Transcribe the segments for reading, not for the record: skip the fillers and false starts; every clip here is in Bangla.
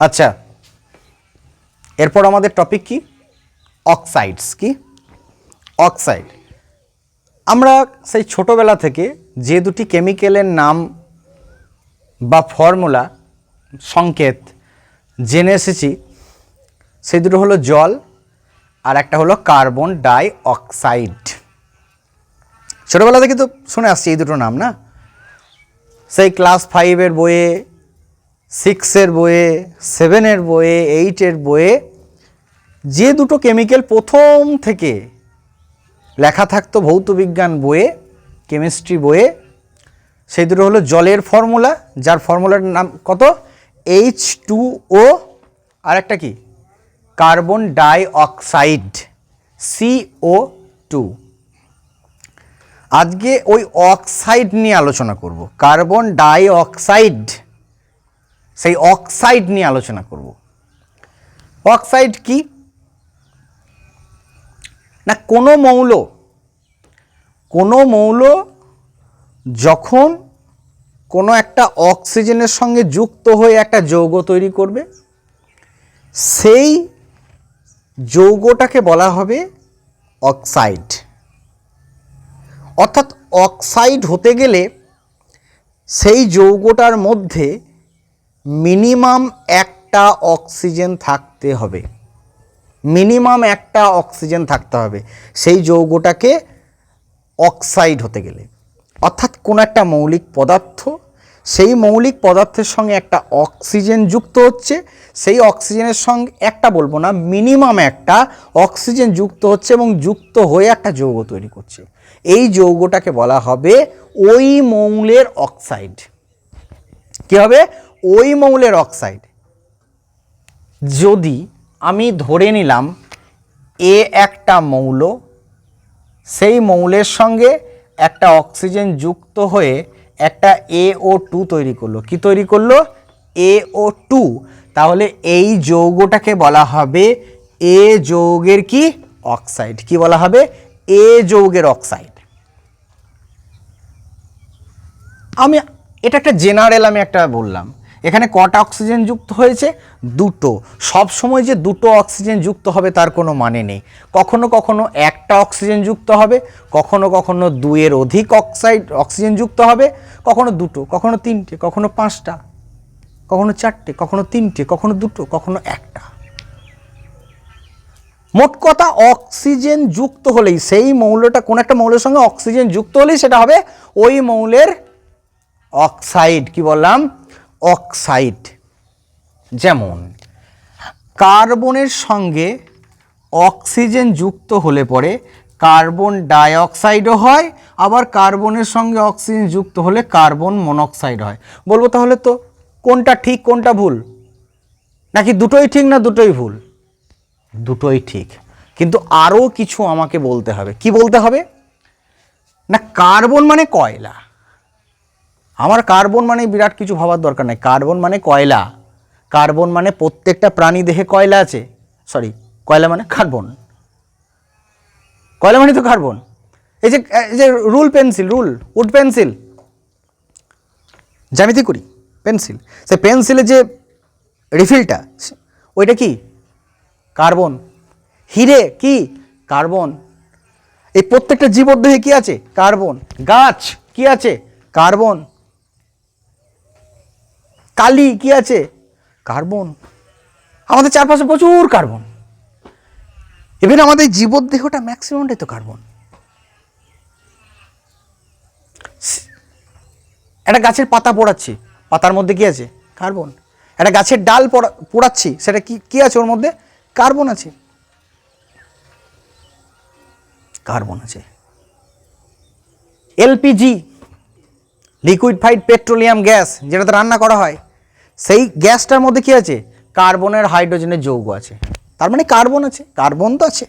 আচ্ছা, এরপর আমাদের টপিক কি? অক্সাইডস। কি অক্সাইড? আমরা সেই ছোটবেলা থেকে যে দুটি কেমিক্যালের নাম বা ফর্মুলা সংকেত জেনে এসেছি সেই দুটো হলো জল আর একটা হলো কার্বন ডাই অক্সাইড। ছোটবেলা থেকে তো শুনে আসছি এই দুটো নাম, না? সেই ক্লাস 5-এর বইয়ে, 6-এর বইয়ে, 7-এর বইয়ে, 8-এর বইয়ে যে দুটো কেমিক্যাল প্রথম থেকে লেখা থাকতো ভৌতবিজ্ঞান বইয়ে, কেমিস্ট্রি বইয়ে, সেই দুটো হলো জলের ফর্মুলা, যার ফর্মুলার নাম কত? H2O, আর একটা কি? Carbon die oxide, CO2। আজকে ওই অক্সাইড নিয়ে আলোচনা করব, কার্বন ডাই অক্সাইড, সেই অক্সাইড নিয়ে আলোচনা করব। অক্সাইড কি না, কোনো মৌল যখন কোনো একটা অক্সিজেনের সঙ্গে যুক্ত হয়ে একটা যৌগ তৈরি করবে, সেই যৌগটাকে বলা হবে অক্সাইড। অর্থাৎ অক্সাইড হতে গেলে সেই যৌগটার মধ্যে মিনিমাম একটা অক্সিজেন থাকতে হবে, মিনিমাম একটা অক্সিজেন থাকতে হবে সেই যৌগটাকে অক্সাইড হতে গেলে। অর্থাৎ কোনো একটা মৌলিক পদার্থ, সেই মৌলিক পদার্থের সঙ্গে একটা অক্সিজেন যুক্ত হচ্ছে, সেই অক্সিজেনের সঙ্গে একটা বলবো না, মিনিমাম একটা অক্সিজেন যুক্ত হচ্ছে এবং যুক্ত হয়ে একটা যৌগ তৈরি করছে, এই যৌগটাকে বলা হবে ওই মৌলের অক্সাইড। কি হবে? ওই মৌলের অক্সাইড। যদি আমি ধরে নিলাম এ একটা মৌল, সেই মৌলের সঙ্গে একটা অক্সিজেন যুক্ত হয়ে একটা AO2 তৈরি করলো। কি তৈরি করলো? AO2। তাহলে এই যৌগটাকে বলা হবে এ যৌগের কি? অক্সাইড। কি বলা হবে? এ যৌগের অক্সাইড। আমি এটা একটা জেনারেল আমি একটা বললাম। এখানে কটা অক্সিজেন যুক্ত হয়েছে? দুটো। সব সময় যে দুটো অক্সিজেন যুক্ত হবে তার কোনো মানে নেই। কখনো কখনো একটা অক্সিজেন যুক্ত হবে, কখনো কখনো দুইয়ের অধিক অক্সিজেন যুক্ত হবে, কখনো দুটো, কখনো তিনটে, কখনো পাঁচটা, কখনো চারটে, কখনো তিনটে, কখনো দুটো, কখনো একটা। মোট কথা অক্সিজেন যুক্ত হলেই, সেই মৌলটা কোন একটা মৌলের সঙ্গে অক্সিজেন যুক্ত হলেই সেটা হবে ওই মৌলের অক্সাইড। কি বললাম? অক্সাইড। যেমন কার্বনের সঙ্গে অক্সিজেন যুক্ত হলে পরে কার্বন ডাই অক্সাইডও হয়, আবার কার্বনের সঙ্গে অক্সিজেন যুক্ত হলে কার্বন মনোক্সাইড হয়। বলবো তাহলে তো কোনটা ঠিক কোনটা ভুল? নাকি দুটোই ঠিক না দুটোই ভুল? দুটোই ঠিক, কিন্তু আরও কিছু আমাকে বলতে হবে। কি বলতে হবে? না, কার্বন মানে কয়লা। আমার কার্বন মানে বিরাট কিছু ভাবার দরকার নেই। কার্বন মানে কয়লা। কার্বন মানে প্রত্যেকটা প্রাণী দেহে কয়লা আছে। সরি, কয়লা মানে কার্বন। কয়লা মানে তো কার্বন। এই যে রুল পেন্সিল, উড পেন্সিল, জ্যামিতি করি পেন্সিল, সে পেন্সিলের যে রিফিলটা ওইটা কি? কার্বন। হিরে কি? কার্বন। এই প্রত্যেকটা জীবদেহে কি আছে? কার্বন। গাছ কি আছে? কার্বন। কালি কি আছে? কার্বন। আমাদের চারপাশে প্রচুর কার্বন। ইভেন আমাদের জীবদেহটা ম্যাক্সিমামটাই তো কার্বন। একটা গাছের পাতা পোড়াচ্ছি, পাতার মধ্যে কি আছে? কার্বন। একটা গাছের ডাল পোড়াচ্ছি, সেটা কি আছে ওর মধ্যে? কার্বন আছে। কার্বন আছে। এলপিজি, লিকুইফাইড পেট্রোলিয়াম গ্যাস, যেটাতে রান্না করা হয়, সেই গ্যাসটার মধ্যে কি আছে? কার্বনের হাইড্রোজেনের যৌগ আছে। তার মানে কার্বন আছে। কার্বন তো আছে।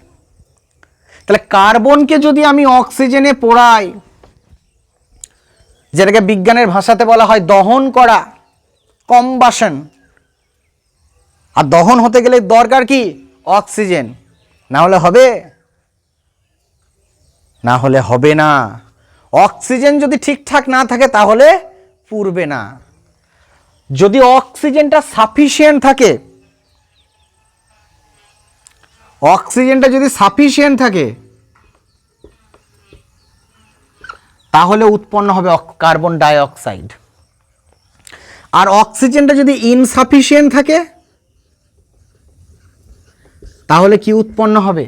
তাহলে কার্বনকে যদি আমি অক্সিজেনে পোড়াই, যেটাকে বিজ্ঞানের ভাষাতে বলা হয় দহন করা, কম্বাসন, আর দহন হতে গেলে দরকার কি? অক্সিজেন। না হলে হবে? না হলে হবে না। অক্সিজেন যদি ঠিকঠাক না থাকে তাহলে পুড়বে না। যদি অক্সিজেনটা সাফিসিয়েন্ট থাকে, অক্সিজেনটা যদি সাফিসিয়েন্ট থাকে তাহলে উৎপন্ন হবে কার্বন ডাই অক্সাইড। আর অক্সিজেনটা যদি ইনসাফিসিয়েন্ট থাকে তাহলে কি উৎপন্ন হবে?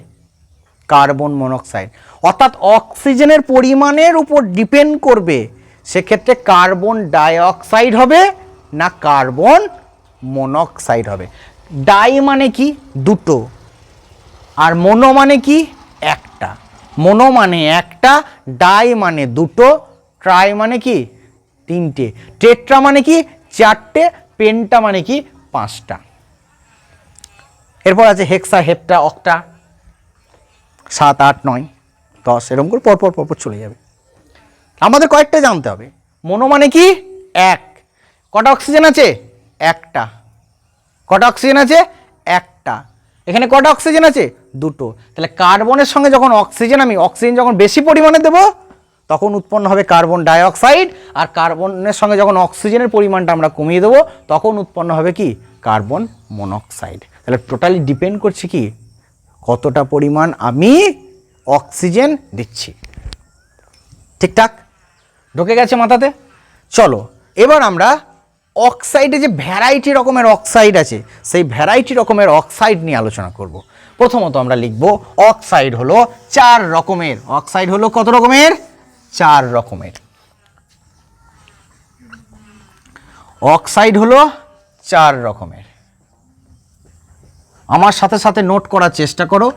Carbon monoxide. অর্থাৎ অক্সিজেনের পরিমাণের উপর ডিপেন্ড করবে সেক্ষেত্রে কার্বন ডাই অক্সাইড হবে না কার্বন মনোক্সাইড হবে। ডাই মানে কি? দুটো, আর মোনো মানে কি? একটা। মোনো মানে একটা, ডাই মানে দুটো, ট্রাই মানে কি? তিনটে, টেট্রা মানে কি? চারটে, পেন্টা মানে কি? পাঁচটা। এরপর আছে হেক্সা, হেপ্টা, অক্টা, 7, 8, 9, 10 এরকম করে পরপর পরপর চলে যাবে। আমাদের কয়েকটা জানতে হবে। মোনো মানে কি? এক। কটা অক্সিজেন আছে? একটা। কটা অক্সিজেন আছে? একটা। এখানে কটা অক্সিজেন আছে? দুটো। তাহলে কার্বনের সঙ্গে যখন অক্সিজেন যখন বেশি পরিমাণে দেব তখন উৎপন্ন হবে কার্বন ডাই অক্সাইড, আর কার্বনের সঙ্গে যখন অক্সিজেনের পরিমাণটা আমরা কমিয়ে দেবো তখন উৎপন্ন হবে কি? Carbon monoxide. তাহলে টোটালি ডিপেন্ড করছে কি কতটা পরিমাণ আমি অক্সিজেন দিচ্ছি। ঠিকঠাক ঢুকে গেছে মাথাতে? চলো এবার আমরা অক্সাইডে যে ভ্যারাইটি রকমের অক্সাইড আছে সেই ভ্যারাইটি রকমের অক্সাইড নিয়ে আলোচনা করব। প্রথমত আমরা লিখব অক্সাইড হলো 4 রকমের। অক্সাইড হলো কত রকমের? 4 রকমের। অক্সাইড হলো 4 রকমের। আমার সাথে সাথে নোট করার চেষ্টা করো,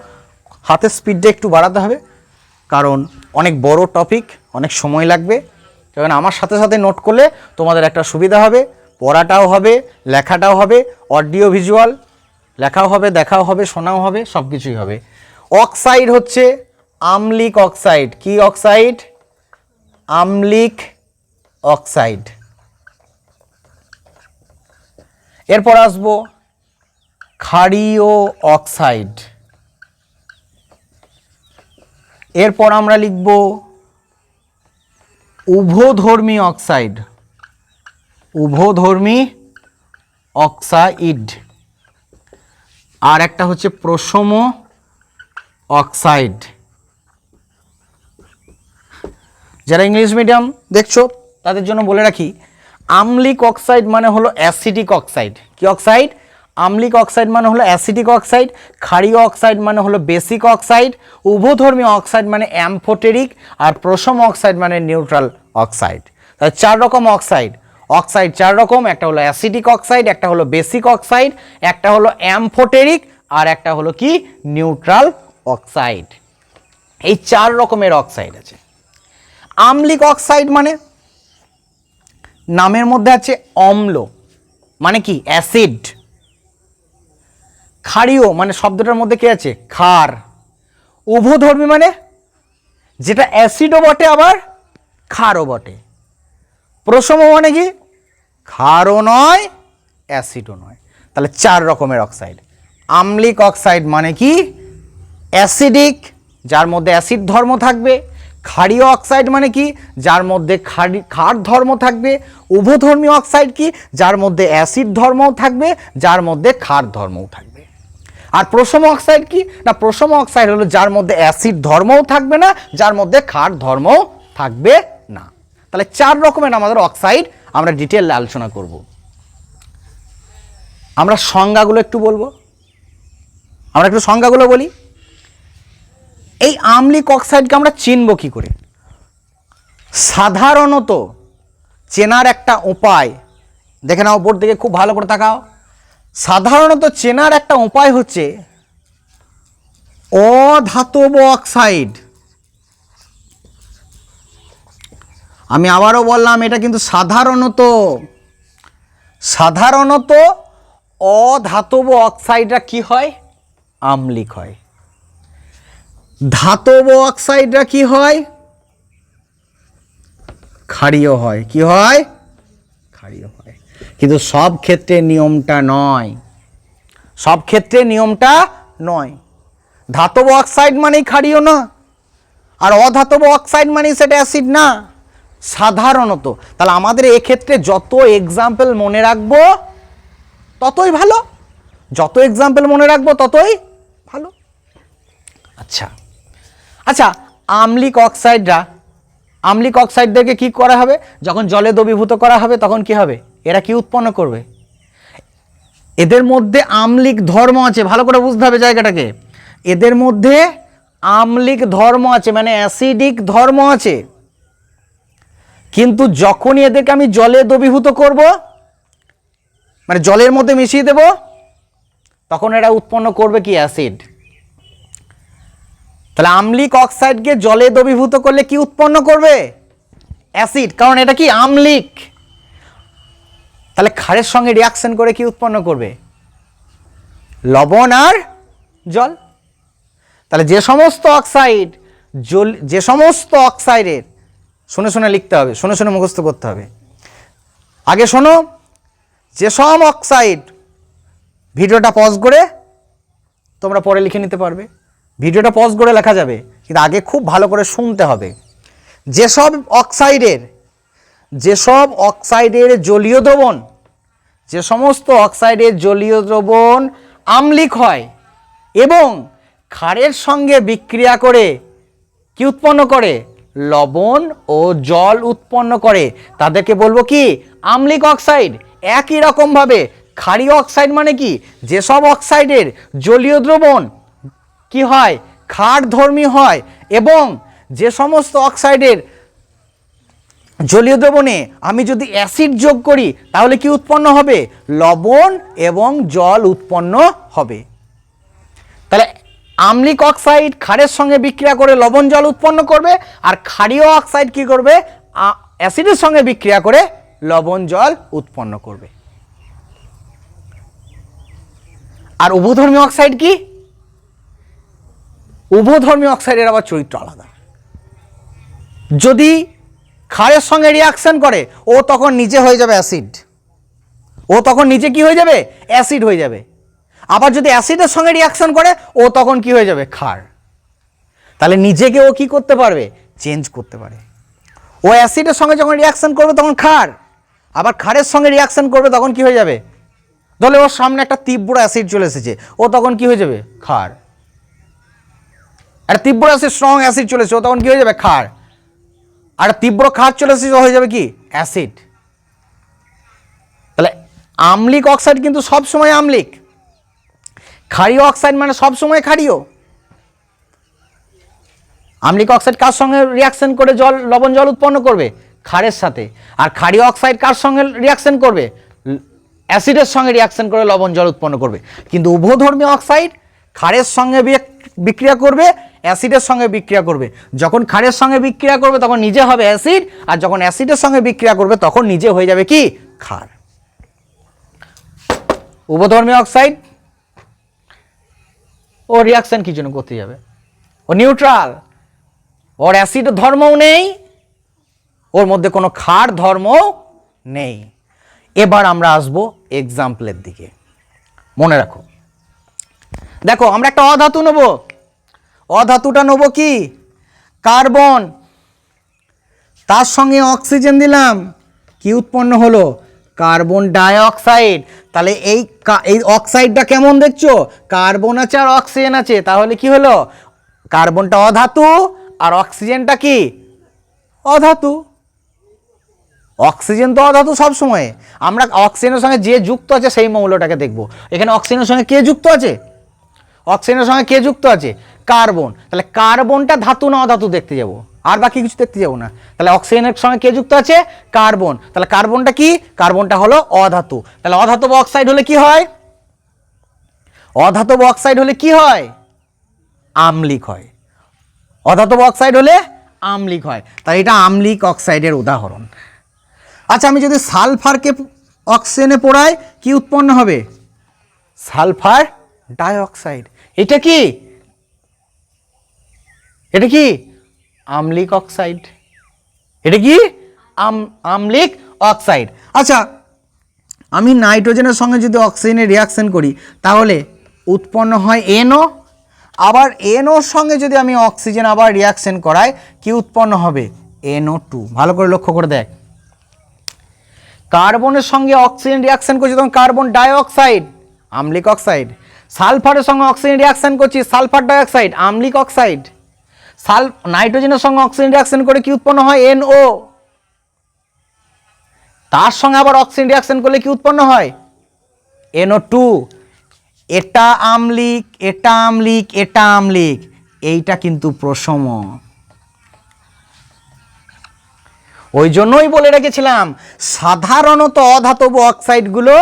হাতের স্পিডটা একটু বাড়াতে হবে কারণ অনেক বড় টপিক, অনেক সময় লাগবে। কারণ আমার সাথে সাথে নোট করলে তোমাদের একটা সুবিধা হবে, পড়াটাও হবে, লেখাটাও হবে, অডিও ভিজুয়াল, লেখাও হবে, দেখাও হবে, শোনাও হবে, সব কিছুই হবে। অক্সাইড হচ্ছে আম্লিক অক্সাইড। কি অক্সাইড? আম্লিক অক্সাইড। এরপর আসবো ক্ষারীয় অক্সাইড। এরপর আমরা লিখব উভধর্মী অক্সাইড। উভধর্মী অক্সাইড। আর একটা হচ্ছে প্রশম অক্সাইড। যারা ইংলিশ মিডিয়াম দেখছো তাদের জন্য বলে রাখি, আম্লিক অক্সাইড মানে হলো অ্যাসিডিক অক্সাইড। কি অক্সাইড? আম্লিক অক্সাইড মানে হলো অ্যাসিডিক অক্সাইড। ক্ষারীয় অক্সাইড মানে হলো বেসিক অক্সাইড। উভধর্মী অক্সাইড মানে অ্যাম্ফোটেরিক। আর প্রশম অক্সাইড মানে নিউট্রাল অক্সাইড। তাহলে 4 রকম অক্সাইড। অক্সাইড 4 রকম, একটা হলো অ্যাসিডিক অক্সাইড, একটা হলো বেসিক অক্সাইড, একটা হলো অ্যাম্ফোটেরিক, আর একটা হলো কি? Neutral oxide. এই 4 রকমের অক্সাইড আছে। আম্লিক অক্সাইড মানে নামের মধ্যে আছে অম্ল, মানে কি? অ্যাসিড। ক্ষারীয় মানে শব্দটার মধ্যে কি আছে? ক্ষার। উভধর্মী মানে যেটা অ্যাসিডও বটে আবার ক্ষারও বটে। প্রশম মানে কি? ক্ষারও নয় অ্যাসিডও নয়। তাহলে 4 রকমের অক্সাইড। আম্লিক অক্সাইড মানে কি? অ্যাসিডিক, যার মধ্যে অ্যাসিড ধর্ম থাকবে। ক্ষারীয় অক্সাইড মানে কি? যার মধ্যে ক্ষার ধর্ম থাকবে। উভধর্মী অক্সাইড কি? যার মধ্যে অ্যাসিড ধর্মও থাকবে, যার মধ্যে ক্ষার ধর্মও থাকবে। আর প্রশম অক্সাইড কি না? প্রশম অক্সাইড হলো যার মধ্যে অ্যাসিড ধর্মও থাকবে না, যার মধ্যে ক্ষার ধর্মও থাকবে না। তাহলে 4 রকমের আমাদের অক্সাইড আমরা ডিটেল আলোচনা করব। আমরা সংজ্ঞাগুলো একটু বলবো। আমরা একটু সংজ্ঞাগুলো বলি। এই আম্লিক অক্সাইডকে আমরা চিনব কি করে? সাধারণত চেনার একটা উপায়, দেখে নাও উপর দিকে খুব ভালো করে তাকাও। সাধারণত চেনার একটা উপায় হচ্ছে অধাতব অক্সাইড। আমি আবারও বললাম, এটা কিন্তু সাধারণত অধাতব অক্সাইডরা কি হয়? আম্লিক হয়। ধাতব অক্সাইডরা কি হয়? ক্ষারীয় হয়। কি হয়? ক্ষারীয় হয়। কিন্তু সব ক্ষেত্রে নিয়মটা নয়। সব ক্ষেত্রে নিয়মটা নয়। ধাতব অক্সাইড মানেই ক্ষারীয় না, আর অধাতব অক্সাইড মানেই সেটা অ্যাসিড না। সাধারণত। তাহলে আমাদের এক্ষেত্রে যত এক্সাম্পল মনে রাখবো ততই ভালো, যত এক্সাম্পল মনে রাখবো ততই ভালো। আচ্ছা আচ্ছা, আম্লিক অক্সাইডদেরকে কি করা হবে? যখন জলে দ্রবীভূত করা হবে তখন কি হবে? এরা কি উৎপন্ন করবে? এদের মধ্যে আম্লিক ধর্ম আছে, ভালো করে বুঝতে হবে জায়গাটাকে। এদের মধ্যে আম্লিক ধর্ম আছে, মানে অ্যাসিডিক ধর্ম আছে। কিন্তু যখনই এদেরকে আমি জলে দ্রবীভূত করব, মানে জলের মধ্যে মিশিয়ে দেব, তখন এরা উৎপন্ন করবে কি? অ্যাসিড। তাহলে আম্লিক অক্সাইডকে জলে দ্রবীভূত করলে কি উৎপন্ন করবে? অ্যাসিড, কারণ এটা কি? আম্লিক। তাহলে ক্ষারের সঙ্গে রিয়াকশন করে কি উৎপন্ন করবে? লবণ আর জল। তাহলে যে সমস্ত অক্সাইডের, শুনে শুনে লিখতে হবে, শুনে শুনে মুখস্থ করতে হবে। আগে শোনো, যেসব অক্সাইড, ভিডিওটা পজ করে তোমরা পরে লিখে নিতে পারবে, ভিডিওটা পজ করে লেখা যাবে, কিন্তু আগে খুব ভালো করে শুনতে হবে। যেসব অক্সাইডের জলীয় দ্রবণ, যে সমস্ত অক্সাইডের জলীয় দ্রবণ আম্লিক হয় এবং ক্ষারের সঙ্গে বিক্রিয়া করে কি উৎপন্ন করে? লবণ ও জল উৎপন্ন করে, তাদেরকে বলবো কি? আম্লিক অক্সাইড। একই রকমভাবে ক্ষারীয় অক্সাইড মানে কি? যেসব অক্সাইডের জলীয় দ্রবণ কি হয়? ক্ষারধর্মী হয়, এবং যে সমস্ত অক্সাইডের জলীয় দ্রবণে আমি যদি অ্যাসিড যোগ করি তাহলে কি উৎপন্ন হবে? লবণ এবং জল উৎপন্ন হবে। তাহলে আম্লিক অক্সাইড ক্ষারের সঙ্গে বিক্রিয়া করে লবণ জল উৎপন্ন করবে, আর ক্ষারীয় অক্সাইড কি করবে? অ্যাসিডের সঙ্গে বিক্রিয়া করে লবণ জল উৎপন্ন করবে। আর উভধর্মী অক্সাইড কি? উভধর্মী অক্সাইডের আবার চরিত্র আলাদা। যদি ক্ষারের সঙ্গে রিয়াকশন করে ও তখন নিজে হয়ে যাবে অ্যাসিড, ও তখন নিজে কি হয়ে যাবে? অ্যাসিড হয়ে যাবে। আবার যদি অ্যাসিডের সঙ্গে রিয়াকশন করে ও তখন কি হয়ে যাবে? ক্ষার। তাহলে নিজেকে ও কি করতে পারবে? চেঞ্জ করতে পারে। ও অ্যাসিডের সঙ্গে যখন রিয়াকশন করবে তখন ক্ষার, আবার ক্ষারের সঙ্গে রিয়াকশন করবে তখন কি হয়ে যাবে? ধরলে ওর সামনে একটা তীব্র অ্যাসিড চলে এসেছে, ও তখন কি হয়ে যাবে? ক্ষার। একটা তীব্র অ্যাসিড, স্ট্রং অ্যাসিড চলে এসেছে, ও তখন কি হয়ে যাবে? ক্ষার। আর তীব্র ক্ষার চলে এসেছে, হয়ে যাবে কি? অ্যাসিড। তাহলে আম্লিক অক্সাইড কিন্তু সব সময় আম্লিক, ক্ষারীয় অক্সাইড মানে সব সময় ক্ষারীয়। আম্লিক অক্সাইড কার সঙ্গে রিয়াকশন করে লবণ জল উৎপন্ন করবে? ক্ষারের সাথে। আর ক্ষারীয় অক্সাইড কার সঙ্গে রিয়াকশন করবে? অ্যাসিডের সঙ্গে রিয়াকশন করে লবণ জল উৎপন্ন করবে। কিন্তু উভধর্মী অক্সাইড ক্ষারের সঙ্গে বিক্রিয়া করবে, অ্যাসিডের সঙ্গে বিক্রিয়া করবে। যখন ক্ষারের সঙ্গে বিক্রিয়া করবে তখন নিজে হবে অ্যাসিড, আর যখন অ্যাসিডের সঙ্গে বিক্রিয়া করবে তখন নিজে হয়ে যাবে কি? ক্ষার। উভধর্মী অক্সাইড ও রিয়াকশন কি জন্য করতে যাবে? ও নিউট্রাল, ওর অ্যাসিড ধর্মও নেই, ওর মধ্যে কোনো ক্ষার ধর্মও নেই। এবার আমরা আসবো এক্সাম্পলের দিকে। মনে রাখো, দেখো আমরা একটা অধাতু নেব, অধাতুটা নেব কি? কার্বন, তার সঙ্গে অক্সিজেন দিলাম, কি উৎপন্ন হলো? Carbon die oxide. তাহলে এই অক্সাইডটা কেমন দেখছো? কার্বন আছে আর অক্সিজেন আছে, তাহলে কি হলো? কার্বনটা অধাতু আর অক্সিজেনটা কি? অধাতু। অক্সিজেন তো অধাতু সব সময়। আমরা অক্সিজেনের সঙ্গে যে যুক্ত আছে সেই মৌলটাকে দেখব। এখানে অক্সিজেনের সঙ্গে কে যুক্ত আছে? অক্সিজেনের সঙ্গে কে যুক্ত আছে? কার্বন। তাহলে কার্বনটা ধাতু না অধাতু দেখতে যাব, আর বাকি কিছু দেখতে যাব না। তাহলে অক্সিজেনের সঙ্গে কে যুক্ত আছে? কার্বন। তাহলে কার্বনটা কি? কার্বনটা হলো অধাতু। তাহলে অধাতব অক্সাইড হলে কি হয়? অধাতব অক্সাইড হলে কি হয়? আম্লিক হয়। অধাতব অক্সাইড হলে আম্লিক হয়। তাহলে এটা আম্লিক অক্সাইডের উদাহরণ। আচ্ছা, আমি যদি সালফারকে অক্সিজেনে পোড়াই কি উৎপন্ন হবে? Sulphur dioxide. এটা কি? এটা কি? আম্লিক অক্সাইড। এটা কি? আম্লিক অক্সাইড। আচ্ছা, আমি নাইট্রোজেনের সঙ্গে যদি অক্সিজেনের রিয়াকশন করি তাহলে উৎপন্ন হয় NO, আবার NOর সঙ্গে যদি আমি অক্সিজেন আবার রিয়াকশন করাই কি উৎপন্ন হবে? NO2। ভালো করে লক্ষ্য করে দেখ, কার্বনের সঙ্গে অক্সিজেন রিয়াকশন করছে তখন কার্বন ডাইঅক্সাইড, আম্লিক অক্সাইড। সালফারের সঙ্গে অক্সিজেন রিয়াকশন করছি, সালফার ডাইঅক্সাইড, আম্লিক অক্সাইড। নাইট্রোজেনের সঙ্গে অক্সিজেন রিয়াকশন করে কি উৎপন্ন হয়? NO। তার সঙ্গে আবার অক্সিজেন রিয়াকশন করলে কি উৎপন্ন হয়? NO2। এটা আম্লিক, এটা আম্লিক, এটা আম্লিক, এইটা কিন্তু প্রশম। ওই জন্যই বলে রেখেছিলাম সাধারণত অধাতব অক্সাইডগুলো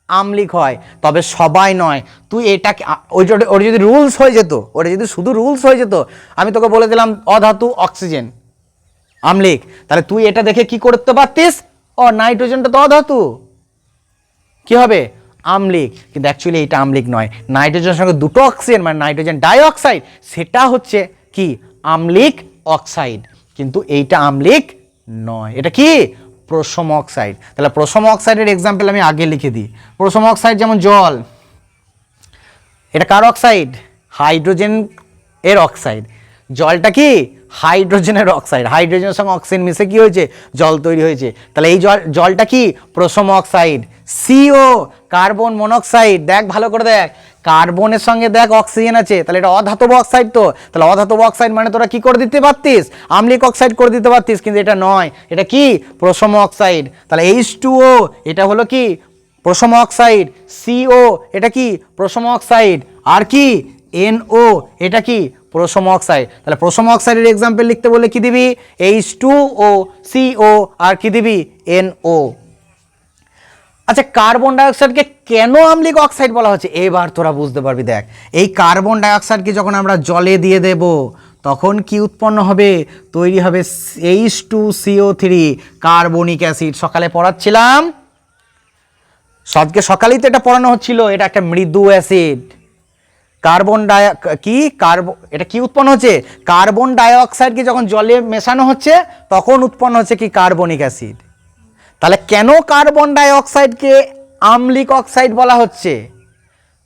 আম্লিক হয়, তবে সবাই নয়। তুই এটাকে ওর যদি রুলস হয়ে যেত, ওটা যদি শুধু রুলস হয়ে যেত, আমি তোকে বলে দিলাম অধাতু অক্সিজেন আম্লিক, তাহলে তুই এটা দেখে কি করতে পারতিস? ও নাইট্রোজেনটা তো অধাতু, কি হবে? আম্লিক। কিন্তু অ্যাকচুয়ালি এটা আম্লিক নয়। নাইট্রোজেনের সঙ্গে দুটো অক্সিজেন মানে নাইট্রোজেন ডাইঅক্সাইড, সেটা হচ্ছে কি? আম্লিক অক্সাইড। কিন্তু এইটা আম্লিক নয়, এটা কি? প্রশম অক্সাইড। তাহলে প্রশম অক্সাইডের এক্সাম্পল আমি আগে লিখে দিই। প্রশম অক্সাইড যেমন জল, এটা কার অক্সাইড? হাইড্রোজেন এর অক্সাইড। জলটা কি? হাইড্রোজেনের অক্সাইড। হাইড্রোজেনের সঙ্গে অক্সিজেন মিশে কি হয়েছে? জল তৈরি হয়েছে। তাহলে এই জলটা কি? প্রশম অক্সাইড। CO কার্বন মনোক্সাইড, দেখ ভালো করে দেখ, কার্বনের সঙ্গে দেখ অক্সিজেন আছে, তাহলে এটা অধাতব অক্সাইড। তো তাহলে অধাতব অক্সাইড মানে তোরা কি করে দিতে পারতিস? আম্লিক অক্সাইড করে দিতে পারতিস, কিন্তু এটা নয়, এটা কি? প্রশম অক্সাইড। তাহলে H2O এটা হলো কি? প্রশম অক্সাইড। CO এটা কি? প্রশম অক্সাইড। আর কি? NO এটা কি? প্রশম অক্সাইড। তাহলে প্রশম অক্সাইডের এক্সাম্পল লিখতে বলে কি দিবি? H2O, CO আর কি দিবি? NO। আচ্ছা, কার্বন ডাইঅক্সাইডকে কেন আম্লিক অক্সাইড বলা হচ্ছে এবার তোরা বুঝতে পারবি। দেখ, এই কার্বন ডাইঅক্সাইডকে যখন আমরা জলে দিয়ে দেব তখন কি উৎপন্ন হবে? তৈরি হবে H2CO3 কার্বনিক অ্যাসিড। সকালে পড়াচ্ছিলাম, সকালেই তো এটা পড়ানো হচ্ছিল, এটা একটা মৃদু অ্যাসিড। এটা কি উৎপন্ন হচ্ছে? কার্বন ডাইঅক্সাইডকে যখন জলে মেশানো হচ্ছে তখন উৎপন্ন হচ্ছে কি? Carbonic acid. তাহলে কেন কার্বন ডাইঅক্সাইডকে আম্লিক অক্সাইড বলা হচ্ছে?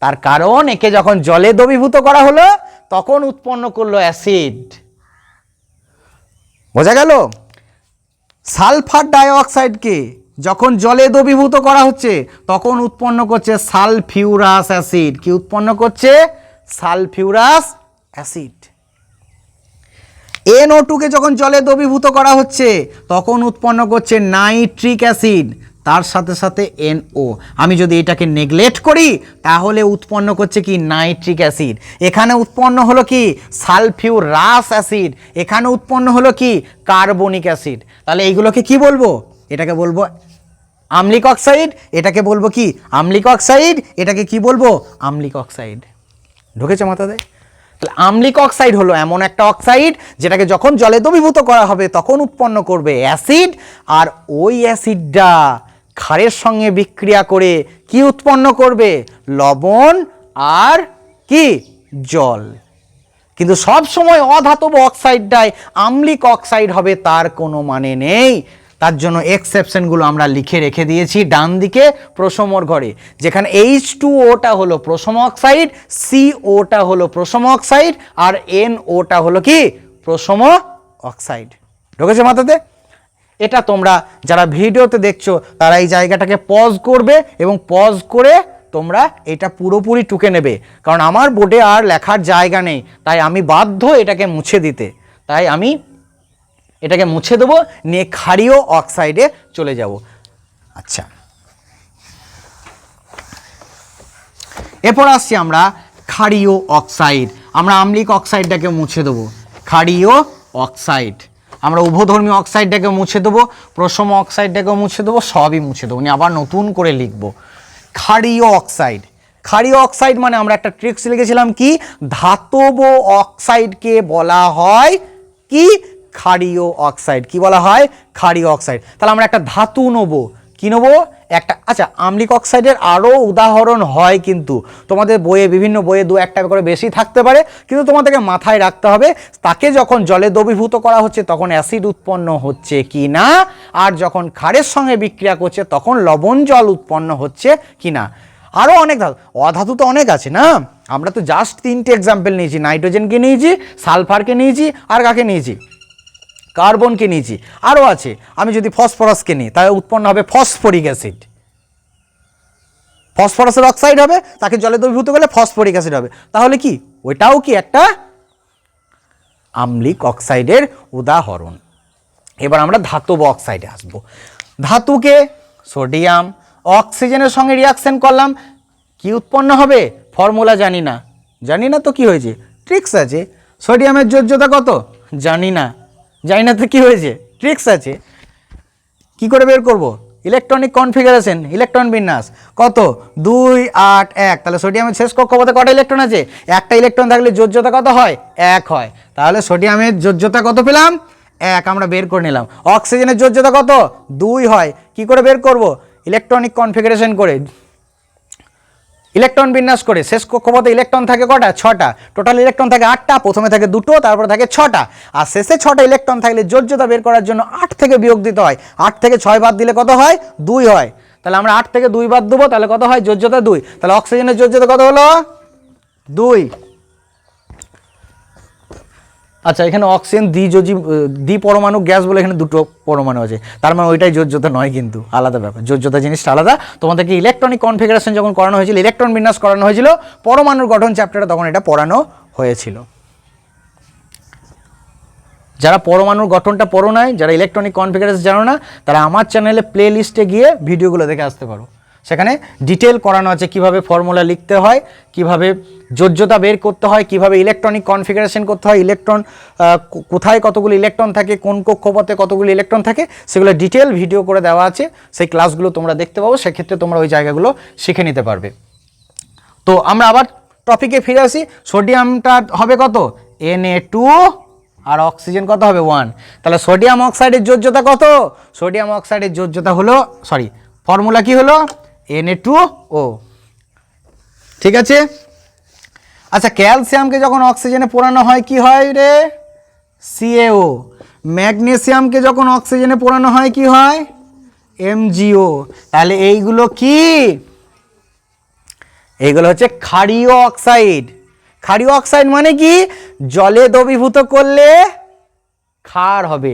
তার কারণ একে যখন জলে দ্রবীভূত করা হলো তখন উৎপন্ন করলো অ্যাসিড। বোঝা গেল? সালফার ডাইঅক্সাইডকে যখন জলে দ্রবীভূত করা হচ্ছে তখন উৎপন্ন করছে সালফিউরাস অ্যাসিড। কি উৎপন্ন করছে? Sulphurous acid. NO2কে যখন জলে দ্রবীভূত করা হচ্ছে তখন উৎপন্ন করছে নাইট্রিক অ্যাসিড, তার সাথে সাথে NO। আমি যদি এটাকে নেগলেক্ট করি তাহলে উৎপন্ন করছে কি? Nitric acid. এখানে উৎপন্ন হলো কি? Sulphurous acid. এখানে উৎপন্ন হলো কি? Carbonic acid. তাহলে এইগুলোকে কি বলবো? এটাকে বলবো আম্লিক অক্সাইড, এটাকে বলবো কি? আম্লিক অক্সাইড, এটাকে কি বলবো? আম্লিক অক্সাইড। ঢুকেছে মাথাতে? তাহলে আম্লিক অক্সাইড হলো এমন একটা অক্সাইড যেটাকে যখন জলে দ্রবীভূত করা হবে তখন উৎপন্ন করবে অ্যাসিড, আর ওই অ্যাসিডটা ক্ষারের সঙ্গে বিক্রিয়া করে কি উৎপন্ন করবে? লবণ আর কি? জল। কিন্তু সব সময় অধাতব অক্সাইডটাই আম্লিক অক্সাইড হবে তার কোনো মানে নেই। তার জন্য এক্সেপশনগুলো আমরা লিখে রেখে দিয়েছি ডান দিকে প্রশমর ঘরে, যেখানে H2Oটা হলো প্রশম অক্সাইড, COটা হলো প্রশম অক্সাইড, আর NOটা হলো কি? প্রশম অক্সাইড। ঢুকেছে মাথাতে? এটা তোমরা যারা ভিডিওতে দেখছো তারা এই জায়গাটাকে পজ করবে এবং পজ করে তোমরা এটা পুরোপুরি টুকে নেবে, কারণ আমার বোর্ডে আর লেখার জায়গা নেই, তাই আমি বাধ্য এটাকে মুছে দিতে। তাই আমি এটাকে মুছে দেবো, নিয়ে ক্ষারীয় অক্সাইডে চলে যাব। আচ্ছা, এরপর আসছি আমরা ক্ষারীয় অক্সাইড। আমরা আম্লিক অক্সাইডটাকে মুছে দেবো, ক্ষারীয় অক্সাইড। আমরা উভধর্মী অক্সাইডটাকে মুছে দেবো, প্রশম অক্সাইডটাকেও মুছে দেবো, সবই মুছে দেবো, নিয়ে আবার নতুন করে লিখবো ক্ষারীয় অক্সাইড। ক্ষারীয় অক্সাইড মানে আমরা একটা ট্রিক্স লিখেছিলাম কি? ধাতব অক্সাইডকে বলা হয় কি? ক্ষারীয় অক্সাইড। কি বলা হয়? ক্ষারীয় অক্সাইড। তাহলে আমরা একটা ধাতু নেবো, কি নেবো? একটা। আচ্ছা, আম্লিক অক্সাইডের আরও উদাহরণ হয়, কিন্তু তোমাদের বইয়ে, বিভিন্ন বইয়ে দু একটা করে বেশি থাকতে পারে, কিন্তু তোমাদেরকে মাথায় রাখতে হবে তাকে যখন জলে দ্রবীভূত করা হচ্ছে তখন অ্যাসিড উৎপন্ন হচ্ছে কি না, আর যখন ক্ষারের সঙ্গে বিক্রিয়া করছে তখন লবণ জল উৎপন্ন হচ্ছে কি না। আরও অনেক ধাতু, অধাতু তো অনেক আছে না, আমরা তো জাস্ট তিনটে এক্সাম্পল নিয়েছি, নাইট্রোজেনকে নিয়েছি, সালফারকে নিয়েছি, আর কাকে নিয়েছি? কার্বনকে নিয়েছি, আরও আছে। আমি যদি ফসফরাসকে নিই তাহলে উৎপন্ন হবে ফসফরিক অ্যাসিড, ফসফরাসের অক্সাইড হবে, তাকে জলে দ্রবীভূত করলে ফসফরিক অ্যাসিড হবে। তাহলে কি ওইটাও কি একটা আম্লিক অক্সাইডের উদাহরণ। এবার আমরা ধাতব অক্সাইডে আসব। ধাতুকে সোডিয়াম অক্সিজেনের সঙ্গে রিয়াকশন করলাম, কি উৎপন্ন হবে? ফর্মুলা জানি না, জানি না তো কি হয়েছে? ট্রিক্স আছে। সোডিয়ামের যোজ্যতা কত? জানি না, জানি না তো কি হয়েছে? ট্রিক্স আছে। কি করে বের করব? ইলেকট্রনিক কনফিগারেশন, ইলেকট্রন বিন্যাস কত? 2 8 1। তাহলে সোডিয়ামের শেষ কক্ষপথে কটা ইলেকট্রন আছে? একটা ইলেকট্রন থাকলে যোজ্যতা কত হয়? 1 হয়। তাহলে সোডিয়ামের যোজ্যতা কত পেলাম? 1, আমরা বের করে নিলাম। অক্সিজেনের যোজ্যতা কত? 2 হয়। কি করে বের করব? ইলেকট্রনিক কনফিগারেশন করে, ইলেকট্রন বিন্যাস করে। শেষ কক্ষপথে ইলেকট্রন থাকে কটা? 6টা। টোটাল ইলেকট্রন থাকে 8টা, প্রথমে থাকে 2টো, তারপরে থাকে 6টা। আর শেষে 6টা ইলেকট্রন থাকলে যোজ্যতা বের করার জন্য 8 থেকে বিয়োগ দিতে হয়। 8 থেকে 6 বাদ দিলে কত হয়? 2 হয়। তাহলে আমরা 8 থেকে 2 বাদ দেবো, তাহলে কত হয়? যোজ্যতা 2। তাহলে অক্সিজেনের যোজ্যতা কত হলো? 2। আচ্ছা, এখানে অক্সিজেন দ্বি পরমাণু গ্যাস বলে এখানে 2টো পরমাণু আছে, তার মানে ওইটাই যোজ্যতা নয়, কিন্তু আলাদা ব্যাপার। যোজ্যতা জিনিসটা আলাদা। তোমাদেরকে ইলেকট্রনিক কনফিগারেশন যখন করানো হয়েছিল, ইলেকট্রন বিন্যাস করানো হয়েছিল পরমাণুর গঠন চ্যাপ্টারে, তখন এটা পড়ানো হয়েছিল। যারা পরমাণুর গঠনটা পড়ো নাই, যারা ইলেকট্রনিক কনফিগারেশন জানো না, তারা আমার চ্যানেলে প্লে লিস্টে গিয়ে ভিডিওগুলো দেখে আসতে পারো। সেখানে ডিটেল করানো আছে কিভাবে ফর্মুলা লিখতে হয়, কিভাবে যোজ্যতা বের করতে হয়, কিভাবে ইলেকট্রনিক কনফিগারেশন করতে হয়, ইলেকট্রন কোথায় কতগুলো ইলেকট্রন থাকে, কোন কক্ষপথে কতগুলো ইলেকট্রন থাকে, সেগুলো ডিটেল ভিডিও করে দেওয়া আছে। সেই ক্লাসগুলো তোমরা দেখতে পাবো, সেক্ষেত্রে তোমরা ওই জায়গাগুলো শিখে নিতে পারবে। তো আমরা আবার টপিকে ফিরে আসি। সোডিয়ামটা হবে কত? Na2, আর অক্সিজেন কত হবে? 1। তাহলে সোডিয়াম অক্সাইডের যোজ্যতা কত? সোডিয়াম অক্সাইডের যোজ্যতা হলো, ফর্মুলা কি হলো? Na2O। ঠিক আছে। আচ্ছা, ক্যালসিয়ামকে যখন অক্সিজেনে পোড়ানো হয় কি হয় রে? CaO। ম্যাগনেসিয়ামকে যখন অক্সিজেনে পোড়ানো হয় কি হয়? MgO। তাহলে এইগুলো কি? এইগুলো হচ্ছে ক্ষারীয় অক্সাইড। ক্ষারীয় অক্সাইড মানে কি? জলে দ্রবীভূত করলে ক্ষার হবে।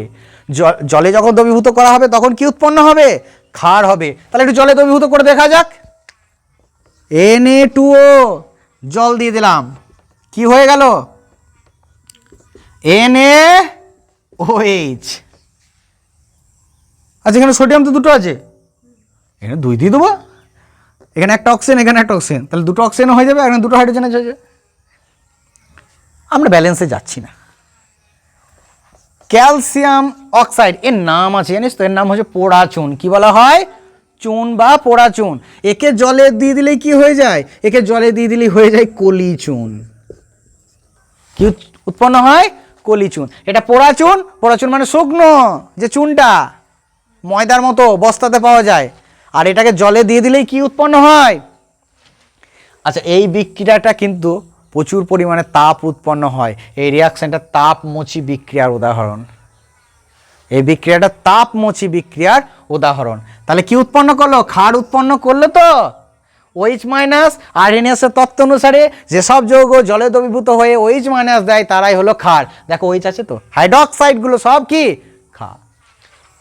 জলে যখন দ্রবীভূত করা হবে তখন কি উৎপন্ন হবে? ক্ষার হবে। তাহলে একটু জলে দ্রবীভূত করে দেখা যাক। Na2O, জল দিয়ে দিলাম, কি হয়ে গেল? NaOH। আচ্ছা, এখানে সোডিয়াম তো 2টো আছে, এখানে 2 দিয়ে দেবো। এখানে একটা অক্সিজেন, এখানে একটা অক্সিজেন, তাহলে 2টো অক্সিজেন হয়ে যাবে, এখানে 2টো হাইড্রোজেন হয়ে যাবে। আমরা ব্যালেন্সে যাচ্ছি না। ক্যালসিয়াম অক্সাইড, এর নাম আছে জানিস তো? এর নাম হচ্ছে পোড়াচুন। কি বলা হয়? চুন বা পোড়াচুন। একে জলে দিয়ে দিলেই কি হয়ে যায়? একে জলে দিয়ে দিলেই হয়ে যায় কলিচুন। কি উৎপন্ন হয়? কলিচুন। এটা পোড়াচুন। পোড়াচুন মানে শুকনো যে চুনটা ময়দার মতো বস্তাতে পাওয়া যায়, আর এটাকে জলে দিয়ে দিলেই কি উৎপন্ন হয়? আচ্ছা, এই বিক্রিয়াটা কিন্তু প্রচুর পরিমাণে তাপ উৎপন্ন হয়। এই রিয়াকশনটা তাপমোচী বিক্রিয়ার উদাহরণ। এই বিক্রিয়াটা তাপমোচী বিক্রিয়ার উদাহরণ। তাহলে কি উৎপন্ন করলো? ক্ষার উৎপন্ন করলো। তো OH মাইনাস, আরএনএসের তত্ত্ব অনুসারে যেসব যৌগ জলে দ্রবীভূত হয়ে OH মাইনাস দেয় তারাই হলো ক্ষার। দেখো OH আছে তো, হাইড্রোক্সাইডগুলো সব কি? ক্ষার।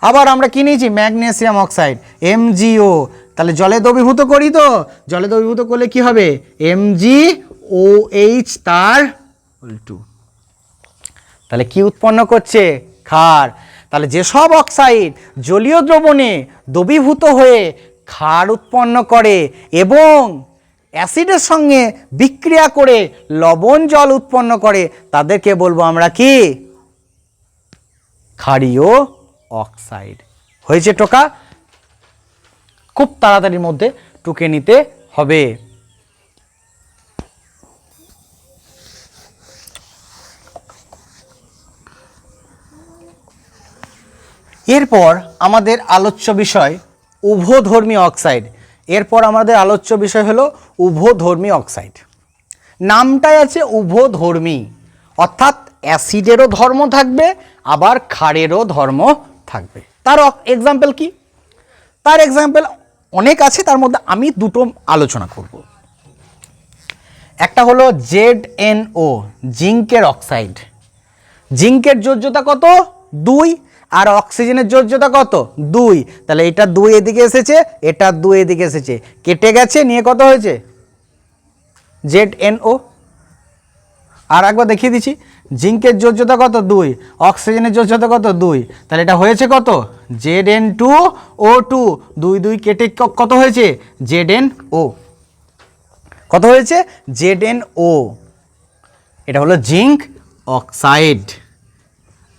আবার আমরা কি নিয়েছি? Magnesium oxide, MgO। তাহলে জলে দ্রবীভূত করি, তো জলে দ্রবীভূত করলে কি হবে? MgOH তার উল্টো। তাহলে কি উৎপন্ন করছে? ক্ষার। তাহলে যেসব অক্সাইড জলীয় দ্রবণে দ্রবীভূত হয়ে ক্ষার উৎপন্ন করে এবং অ্যাসিডের সঙ্গে বিক্রিয়া করে লবণ জল উৎপন্ন করে, তাদেরকে বলবো আমরা কি? ক্ষারীয় অক্সাইড। হয়েছে টোকা? খুব তাড়াতাড়ির মধ্যে টুকে নিতে হবে। এরপর আমাদের আলোচ্য বিষয় উভধর্মী অক্সাইড। এরপর আমাদের আলোচ্য বিষয় হলো উভধর্মী অক্সাইড। নামটাই আছে উভধর্মী, অর্থাৎ অ্যাসিডেরও ধর্ম থাকবে আবার ক্ষারেরও ধর্ম থাকবে। তার এক্সাম্পল কি? তার এক্সাম্পল অনেক আছে, তার মধ্যে আমি 2টো আলোচনা করব। একটা হলো ZnO, জিঙ্কের অক্সাইড। জিঙ্কের যোজ্যতা কত? 2, আর অক্সিজেনের যোজ্যতা কত 2, তাহলে এটা 2 এদিকে এসেছে, এটা 2 এদিকে এসেছে, কেটে গেছে, নিয়ে কত হয়েছে ZNO। আর একবার দেখিয়ে দিচ্ছি, জিঙ্কের যোজ্যতা কত 2, অক্সিজেনের যোজ্যতা কত 2, তাহলে এটা হয়েছে কত Zn2O2, 2 2 কেটে কত হয়েছে ZnO, কত হয়েছে ZnO। এটা হলো জিঙ্ক অক্সাইড।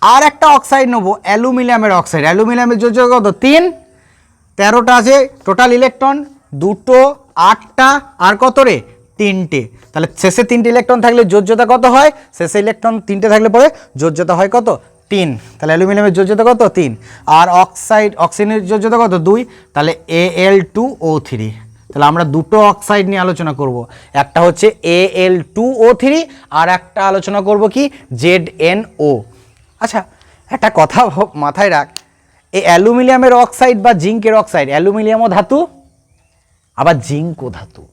আর একটা অক্সাইড নেবো অ্যালুমিনিয়ামের অক্সাইড। অ্যালুমিনিয়ামের যোজ্যতা কত 3, 13টা আছে টোটাল ইলেকট্রন, 2টো 8টা আর কত রে 3টে, তাহলে শেষে 3টে ইলেকট্রন থাকলে যোজ্যতা কত হয়, শেষে ইলেকট্রন 3টে থাকলে পরে যোজ্যতা হয় কত 3, তাহলে অ্যালুমিনিয়ামের যোজ্যতা কত 3, আর অক্সিজেনের যোজ্যতা কত 2, তাহলে Al2O3। তাহলে আমরা দুটো অক্সাইড নিয়ে আলোচনা করব, একটা হচ্ছে Al2O3 আর একটা আলোচনা করব কি ZnO। আচ্ছা একটা কথা মাথায় রাখ, এই অ্যালুমিনিয়ামের অক্সাইড বা জিঙ্কের অক্সাইড, অ্যালুমিনিয়ামও ধাতু আবার জিঙ্কও ধাতু,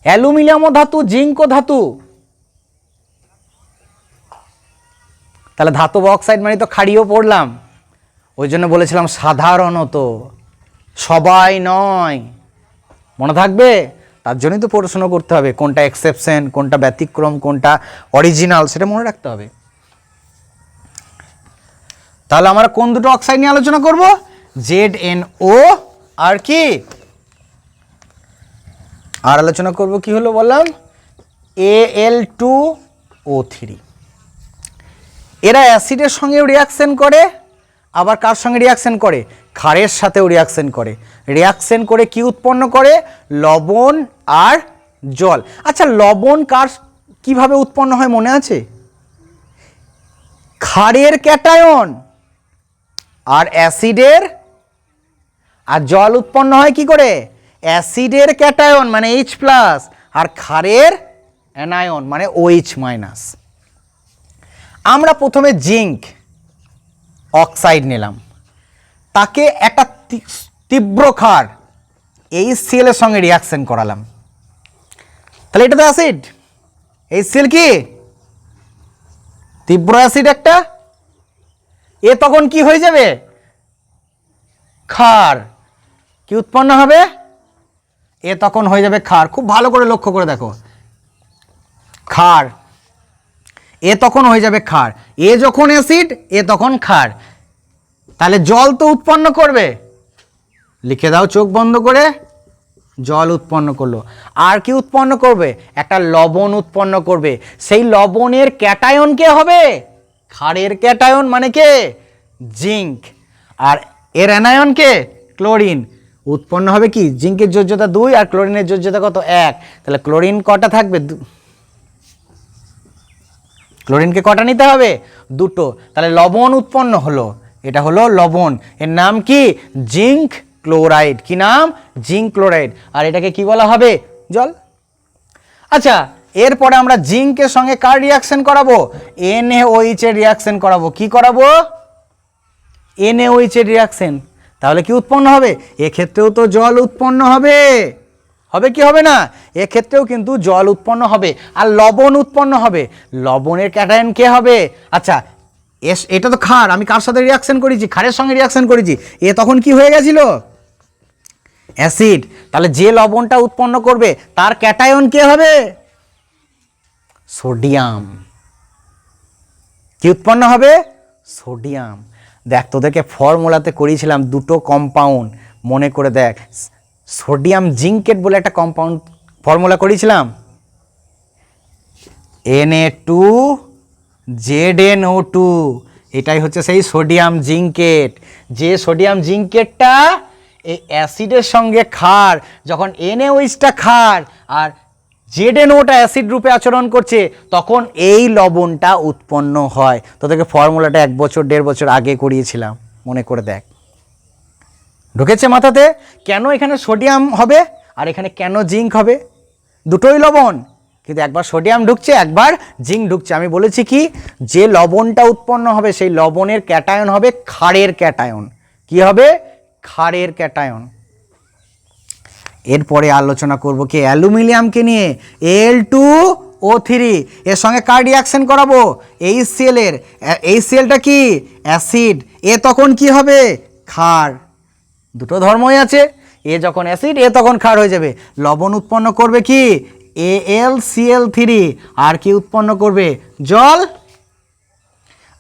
অ্যালুমিনিয়ামও ধাতু জিঙ্কও ধাতু, তাহলে ধাতব অক্সাইড মানে তো ক্ষারীয় পড়লাম, ওই জন্য বলেছিলাম সাধারণত, সবাই নয়, মনে থাকবে, তার জন্যই তো পড়াশোনা করতে হবে, কোনটা এক্সেপশন, কোনটা ব্যতিক্রম, কোনটা অরিজিনাল, সেটা মনে রাখতে হবে। তাহলে আমরা কোন দুটো অক্সাইড নিয়ে আলোচনা করব, ZnO আর কি, আর আলোচনা করব কি হলো বললাম Al2O3। এরা অ্যাসিডের সঙ্গেও রিয়াকশন করে, আবার কার সঙ্গে রিয়াকশন করে, ক্ষারের সাথেও রিয়াকশন করে, রিয়াকশন করে কি উৎপন্ন করে, লবণ আর জল। আচ্ছা লবণ কার কিভাবে উৎপন্ন হয় মনে আছে, ক্ষারের ক্যাটায়ন আর অ্যাসিডের, আর জল উৎপন্ন হয় কি করে, অ্যাসিডের ক্যাটায়ন মানে H+, আর ক্ষারের অ্যানায়ন মানে OH-। আমরা প্রথমে জিঙ্ক অক্সাইড নিলাম, তাকে একটা তীব্র ক্ষার HCl এর সঙ্গে রিয়াকশন করালাম, তাহলে এটা তো অ্যাসিড, HCl কি তীব্র অ্যাসিড একটা, এ তখন কি হয়ে যাবে ক্ষার, কি উৎপন্ন হবে, এ তখন হয়ে যাবে ক্ষার। খুব ভালো করে লক্ষ্য করে দেখো, ক্ষার, এ তখন হয়ে যাবে ক্ষার, এ যখন অ্যাসিড এ তখন ক্ষার, তাহলে জল তো উৎপন্ন করবে, লিখে দাও চোখ বন্ধ করে, জল উৎপন্ন করলো, আর কি উৎপন্ন করবে, একটা লবণ উৎপন্ন করবে, সেই লবণের ক্যাটায়ন কে হবে, ক্ষারের ক্যাটায়ন মানে কে জিঙ্ক, আর এর অ্যানায়ন কে ক্লোরিন, উৎপন্ন হবে কি জিঙ্কের যোজ্যতা 2 আর ক্লোরিনের যোজ্যতা কত 1, তাহলে ক্লোরিন কটা থাকবে, ক্লোরিনকে কটা নিতে হবে 2টো, তাহলে লবণ উৎপন্ন হলো, এটা হলো লবণ, এর নাম কি জিঙ্ক ক্লোরাইড, কি নাম জিঙ্ক ক্লোরাইড, আর এটাকে কি বলা হবে জল। আচ্ছা এরপরে আমরা জিঙ্কের সঙ্গে কার রিয়াকশন করাবো, NaOH এর রিয়াকশন করাবো, কি করাবো NaOH এর রিয়াকশন, তাহলে কি উৎপন্ন হবে, এক্ষেত্রেও তো জল উৎপন্ন হবে, হবে কি হবে না, এক্ষেত্রেও কিন্তু জল উৎপন্ন হবে, আর লবণ উৎপন্ন হবে, লবণের ক্যাটায়ন কে হবে, আচ্ছা এটা তো ক্ষার, আমি কার সাথে রিয়াকশন করেছি, ক্ষারের সঙ্গে রিয়াকশন করেছি, এ তখন কি হয়ে গেছিল অ্যাসিড, তাহলে যে লবণটা উৎপন্ন করবে তার ক্যাটায়ন কে হবে সোডিয়াম, কি উৎপন্ন হবে সোডিয়াম। দেখ তোদেরকে ফর্মুলাতে করিয়েছিলাম দুটো কম্পাউন্ড, মনে করে দেখ, সোডিয়াম জিঙ্কেট বলে একটা কম্পাউন্ড ফর্মুলা করেছিলাম, Na2ZnO2, এটাই হচ্ছে সেই সোডিয়াম জিঙ্কেট, যে সোডিয়াম জিঙ্কেটটা এই অ্যাসিডের সঙ্গে ক্ষার, যখন NaOHটা ক্ষার আর ZnOটা অ্যাসিড রূপে আচরণ করছে, তখন এই লবণটা উৎপন্ন হয়। তোদেরকে ফর্মুলাটা 1 বছর 1.5 বছর আগে করিয়েছিলাম, মনে করে দেখ, ঢুকেছে মাথাতে, কেন এখানে সোডিয়াম হবে আর এখানে কেন জিঙ্ক হবে, দুটোই লবণ, কিন্তু একবার সোডিয়াম ঢুকছে একবার জিঙ্ক ঢুকছে। আমি বলেছি কি যে লবণটা উৎপন্ন হবে সেই লবণের ক্যাটায়ন হবে ক্ষারের ক্যাটায়ন, কি হবে ক্ষারের ক্যাটায়ন। এরপরে আলোচনা করব কি অ্যালুমিনিয়ামকে নিয়ে, Al2 O3 এর সঙ্গে কার রিয়াকশন করাবো HCl এর HClটা কি অ্যাসিড এ তখন কি হবে ক্ষার দুটো ধর্মই আছে এ যখন অ্যাসিড এ তখন ক্ষার হয়ে যাবে লবণ উৎপন্ন করবে কি AlCl3 আর কি উৎপন্ন করবে জল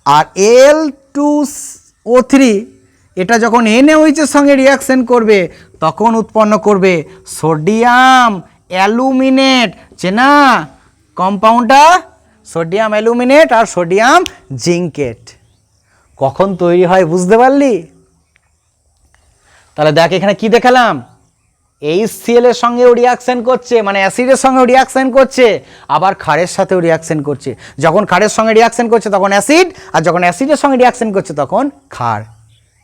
আর Al2O3 এটা যখন NaOH এর সঙ্গে রিয়াকশন করবে তখন উৎপন্ন করবে সোডিয়াম অ্যালুমিনেট চেনা কম্পাউন্ডটা সোডিয়াম অ্যালুমিনেট আর সোডিয়াম জিঙ্কেট কখন তৈরি হয় বুঝতে পারলি তাহলে দেখ এখানে কি দেখালাম HCl এর সঙ্গেও রিয়াকশন করছে মানে অ্যাসিডের সঙ্গেও রিয়াকশন করছে আবার ক্ষারের সাথেও রিয়াকশন করছে যখন ক্ষারের সঙ্গে রিয়াকশন করছে তখন অ্যাসিড আর যখন অ্যাসিডের সঙ্গে রিয়াকশন করছে তখন ক্ষার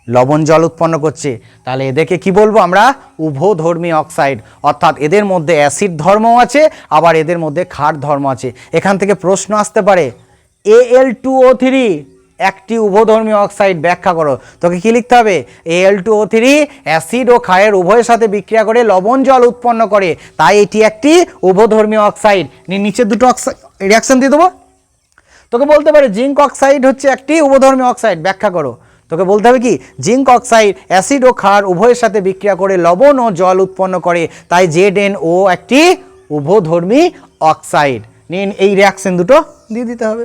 লবণ জল উৎপন্ন করছে তাহলে এদেরকে কি বলবো আমরা উভধর্মী অক্সাইড অর্থাৎ এদের মধ্যে অ্যাসিড ধর্মও আছে আবার এদের মধ্যে ক্ষার ধর্ম আছে এখান থেকে প্রশ্ন আসতে পারে Al2O3 একটি উভধর্মী অক্সাইড ব্যাখ্যা করো তোকে কি লিখতে হবে Al2O3 অ্যাসিড ও ক্ষারের উভয়ের সাথে বিক্রিয়া করে লবণ জল উৎপন্ন করে তাই এটি একটি উভধর্মী অক্সাইড নিচে দুটো অক্সাইড রিয়াকশন দিয়ে দেবো তোকে বলতে পারে জিঙ্ক অক্সাইড হচ্ছে একটি উভধর্মী অক্সাইড ব্যাখ্যা করো তোকে বলতে হবে কি জিঙ্ক অক্সাইড অ্যাসিড ও ক্ষার উভয়ের সাথে বিক্রিয়া করে লবণ ও জল উৎপন্ন করে তাই ZnO একটি উভধর্মী অক্সাইড নিন এই রিয়াকশন দুটো দিয়ে দিতে হবে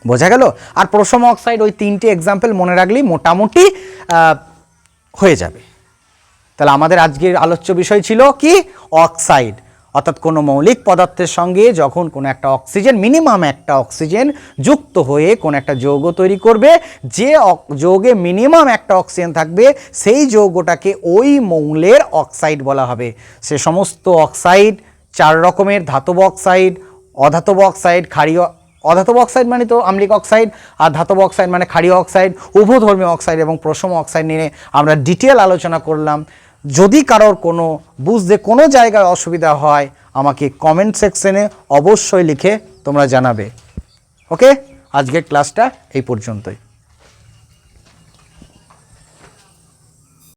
বোঝা গেল আর প্রশম অক্সাইড ওই তিনটে এক্সাম্পল মনে রাখলেই মোটামুটি হয়ে যাবে তাহলে আমাদের আজকের আলোচ্য বিষয় ছিল কি অক্সাইড অর্থাৎ কোনো মৌলিক পদার্থের সঙ্গে যখন কোনো একটা অক্সিজেন মিনিমাম একটা অক্সিজেন যুক্ত হয়ে কোনো একটা যৌগ তৈরি করবে যে যৌগে মিনিমাম একটা অক্সিজেন থাকবে সেই যৌগটাকে ওই মৌলের অক্সাইড বলা হবে সে সমস্ত অক্সাইড চার রকমের ধাতব অক্সাইড অধাতব অক্সাইড ক্ষারীয় অধাতব অক্সাইড মানে তো আম্লিক অক্সাইড আর ধাতব অক্সাইড মানে ক্ষারীয় অক্সাইড উভধর্মী অক্সাইড এবং প্রশম অক্সাইড নিয়ে আমরা ডিটেল আলোচনা করলাম যদি কারোর কোনো বুঝতে কোনো জায়গায় অসুবিধা হয় আমাকে কমেন্ট সেকশনে অবশ্যই লিখে তোমরা জানাবে ওকে আজকের ক্লাসটা এই পর্যন্তই